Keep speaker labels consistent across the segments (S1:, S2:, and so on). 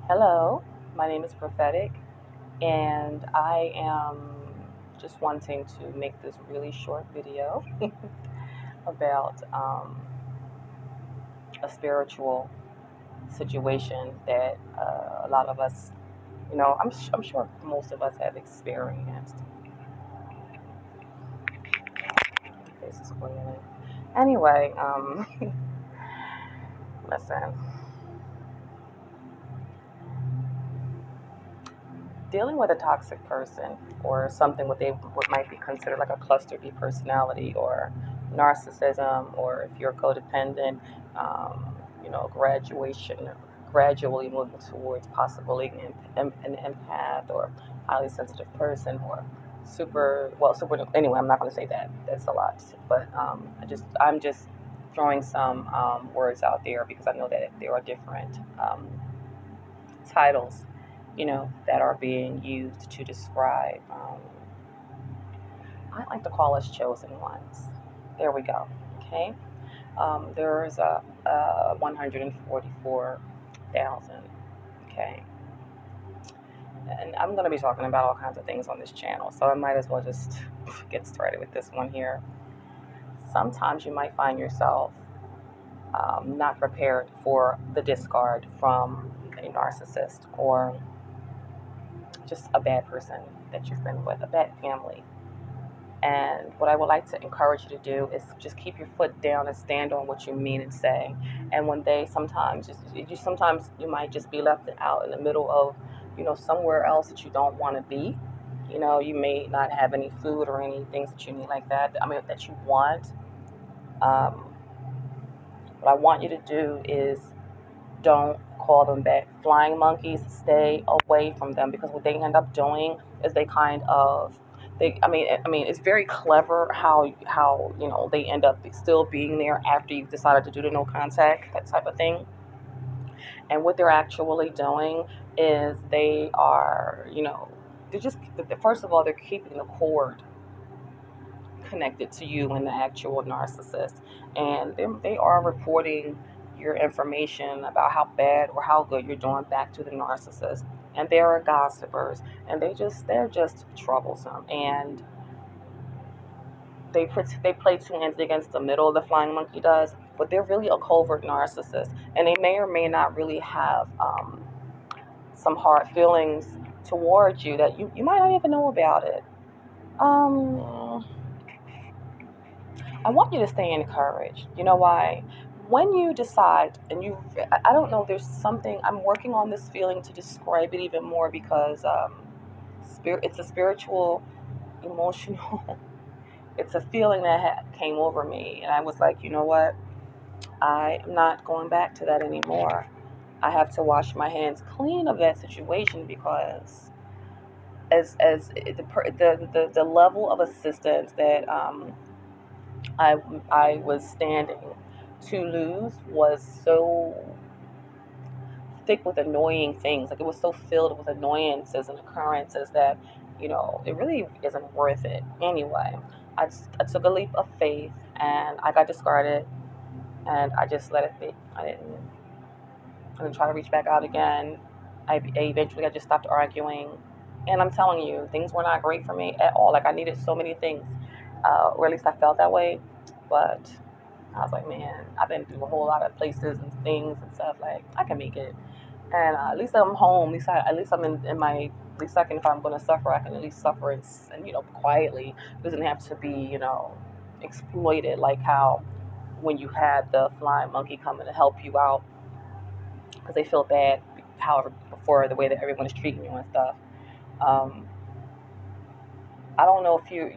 S1: Hello, my name is Prophetic, and I am just wanting to make this really short video about a spiritual situation that a lot of us, I'm sure most of us have experienced. This is clearly. Anyway, listen, dealing with a toxic person or something what might be considered like a cluster B personality or narcissism, or if you're codependent, graduation, gradually moving towards possibly an empath or highly sensitive person or super. Anyway, I'm not going to say that. That's a lot, but I'm just throwing some words out there because I know that there are different titles, that are being used to describe. I like to call us chosen ones. There we go. Okay. There's a 144,000. Okay. And I'm going to be talking about all kinds of things on this channel, so I might as well just get started with this one here. Sometimes you might find yourself not prepared for the discard from a narcissist or just a bad person that you've been with, a bad family. And what I would like to encourage you to do is just keep your foot down and stand on what you mean and say. And when they sometimes you might just be left out in the middle of, somewhere else that you don't want to be. You may not have any food or any things that you need like that. I mean, that you want. Um, what I want you to do is don't call them back flying monkeys. Stay away from them, because what they end up doing is I mean it's very clever how they end up still being there after you've decided to do the no contact, that type of thing. And what they're actually doing is they're just, first of all, they're keeping the cord connected to you and the actual narcissist, and they are reporting your information about how bad or how good you're doing back to the narcissist. And they are gossipers, and they're just troublesome, and they play two hands against the middle. The flying monkey does, but they're really a covert narcissist, and they may or may not really have some hard feelings towards you that you might not even know about it. um I want you to stay encouraged. You know why? When you decide, and I don't know, there's something, I'm working on this feeling to describe it even more, because it's a spiritual, emotional, it's a feeling that came over me. And I was like, you know what? I am not going back to that anymore. I have to wash my hands clean of that situation, because the level of assistance that I I was standing to lose was so thick with annoying things. Like, it was so filled with annoyances and occurrences that, it really isn't worth it. Anyway, I took a leap of faith and I got discarded, and I just let it be. I didn't try to reach back out again. I just stopped arguing. And I'm telling you, things were not great for me at all. Like, I needed so many things, or at least I felt that way. But I was like, man, I've been through a whole lot of places and things and stuff. Like, I can make it. And at least I'm home. At least I'm in my. At least I can. If I'm going to suffer, I can at least suffer and quietly. It doesn't have to be exploited, like how when you had the flying monkey coming to help you out because they feel bad, however, for the way that everyone is treating you and stuff. Um, I don't know if you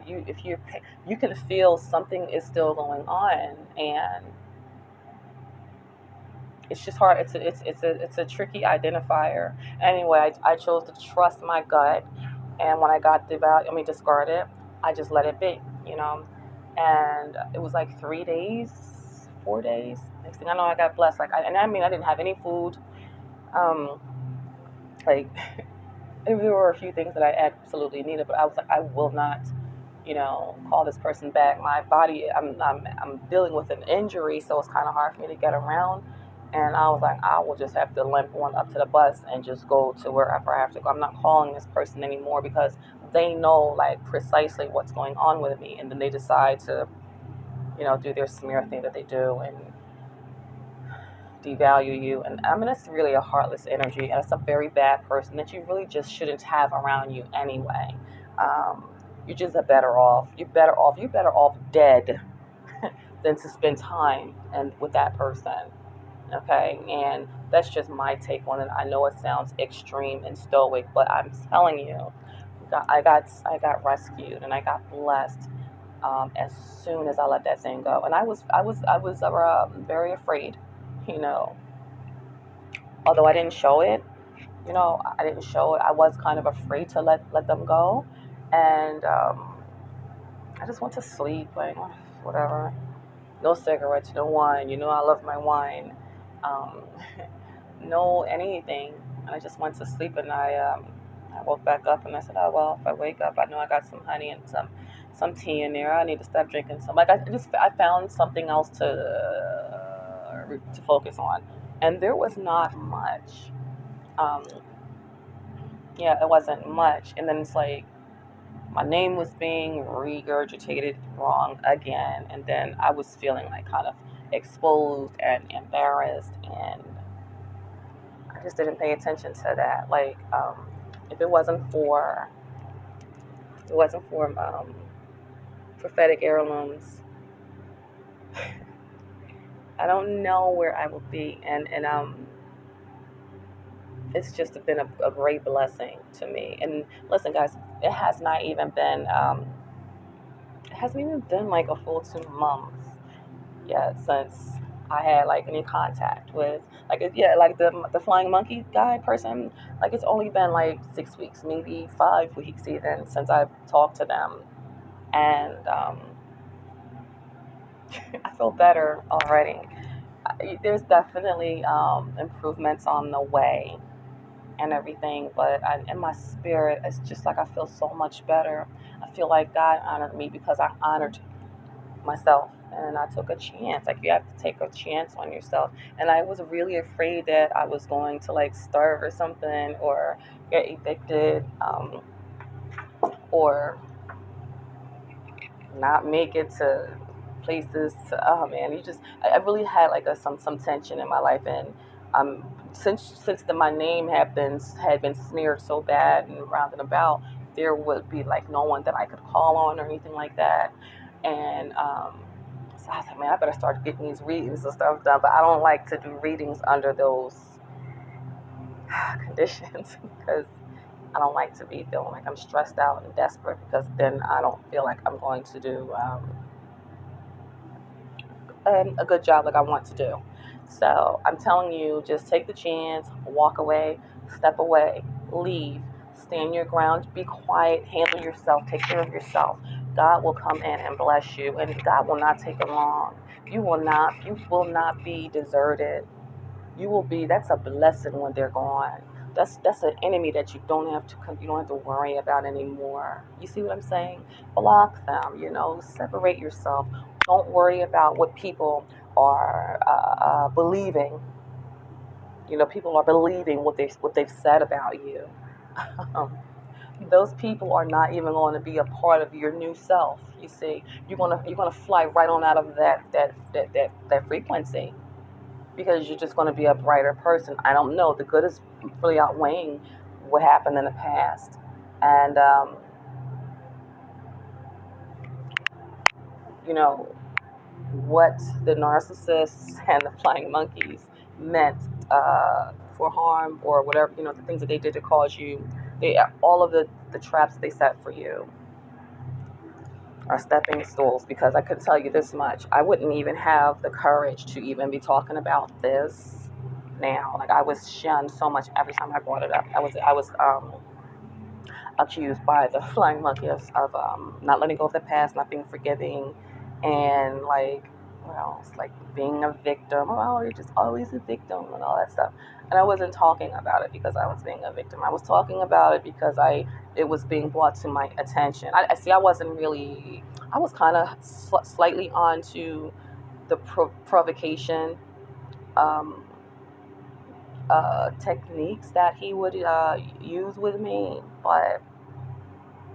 S1: can feel something is still going on, and it's just hard. It's a tricky identifier. Anyway, I chose to trust my gut, and when I got discarded, I just let it be, and it was like 3 days, 4 days. Next thing I know, I got blessed. I didn't have any food. Um, like there were a few things that I absolutely needed, but I was like, I will not, call this person back. My body, I'm dealing with an injury, so it's kind of hard for me to get around. And I was like, I will just have to limp one up to the bus and just go to wherever I have to go. I'm not calling this person anymore because they know like precisely what's going on with me. And then they decide to, do their smear thing that they do and devalue you. And I mean, it's really a heartless energy. And it's a very bad person that you really just shouldn't have around you anyway. Um, you're just a better off. You're better off dead than to spend time and with that person. Okay, and that's just my take on it. I know it sounds extreme and stoic, but I'm telling you, I got rescued and I got blessed as soon as I let that thing go. And I was very afraid, you know. Although I didn't show it, I didn't show it. I was kind of afraid to let them go, and I just went to sleep, like whatever. No cigarettes, no wine. I love my wine. Um, no anything. And I just went to sleep, and I woke back up and I said, oh well, if I wake up, I know I got some honey and some tea in there. I need to stop drinking some. Like I found something else to focus on, and there was not much. Um, yeah, it wasn't much, and then it's like my name was being regurgitated wrong again, and then I was feeling like kind of exposed and embarrassed, and I just didn't pay attention to that. Like, if it wasn't for prophetic heirlooms, I don't know where I would be, and it's just been a great blessing to me. And listen, guys, it has not even been it hasn't even been like a full 2 months yet since I had like any contact with like the flying monkey guy person. Like it's only been like 6 weeks, maybe 5 weeks even since I've talked to them, and I feel better already. There's definitely improvements on the way and everything, but in my spirit, it's just like I feel so much better. I feel like God honored me because I honored myself and I took a chance. Like you have to take a chance on yourself. And I was really afraid that I was going to like starve or something or get evicted, or not make it to places. Oh man, I really had like some tension in my life, and since my name had been smeared so bad and round and about, there would be like no one that I could call on or anything like that, and so I was like, man, I better start getting these readings and stuff done. But I don't like to do readings under those conditions because I don't like to be feeling like I'm stressed out and desperate, because then I don't feel like I'm going to do a good job like I want to do. So I'm telling you, just take the chance, walk away, step away, leave, stand your ground, be quiet, handle yourself, take care of yourself. God will come in and bless you, and God will not take it long. You will not be deserted. That's a blessing when they're gone. That's an enemy that you don't have to worry about anymore. You see what I'm saying? Block them. Separate yourself. Don't worry about what people are believing. People are believing what they've said about you. Um, those people are not even going to be a part of your new self. You see, you're gonna fly right on out of that frequency, because you're just going to be a brighter person. I don't know. The good is really outweighing what happened in the past. And, you know, what the narcissists and the flying monkeys meant for harm or whatever, the things that they did to cause you, all of the traps they set for you are stepping stools, because I could tell you this much. I wouldn't even have the courage to even be talking about this now. Like I was shunned so much every time I brought it up. I was accused by the flying monkey of not letting go of the past, not being forgiving, and like what else? Like being a victim. Oh, you're just always a victim and all that stuff. And I wasn't talking about it because I was being a victim. I was talking about it because it was being brought to my attention. I see. I wasn't really. I was kind of slightly on to the provocation. Um, techniques that he would use with me, but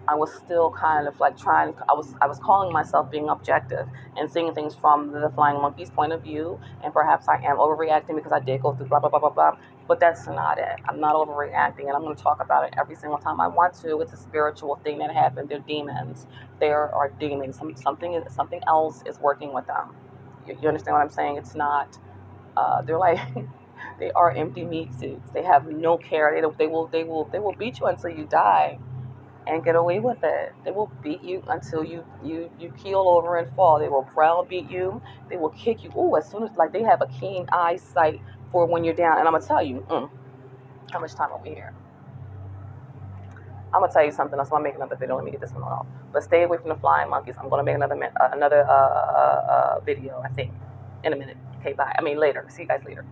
S1: I was still kind of like trying. I was calling myself being objective and seeing things from the flying monkey's point of view, and perhaps I am overreacting because I did go through blah blah blah blah blah. But that's not it. I'm not overreacting, and I'm going to talk about it every single time I want to. It's a spiritual thing that happened. They're demons. There are demons. Something else is working with them. You understand what I'm saying? It's not. They're like they are empty meat suits. They have no care. They will beat you until you die and get away with it. They will beat you until you keel over and fall. They will proud beat you. They will kick you. Oh, as soon as like they have a keen eyesight for when you're down. And I'm gonna tell you, how much time are we here? I'm gonna tell you something else. I'm gonna make another video. Let me get this one off. But stay away from the flying monkeys. I'm gonna make another video. I think in a minute. Okay, bye. I mean later. See you guys later.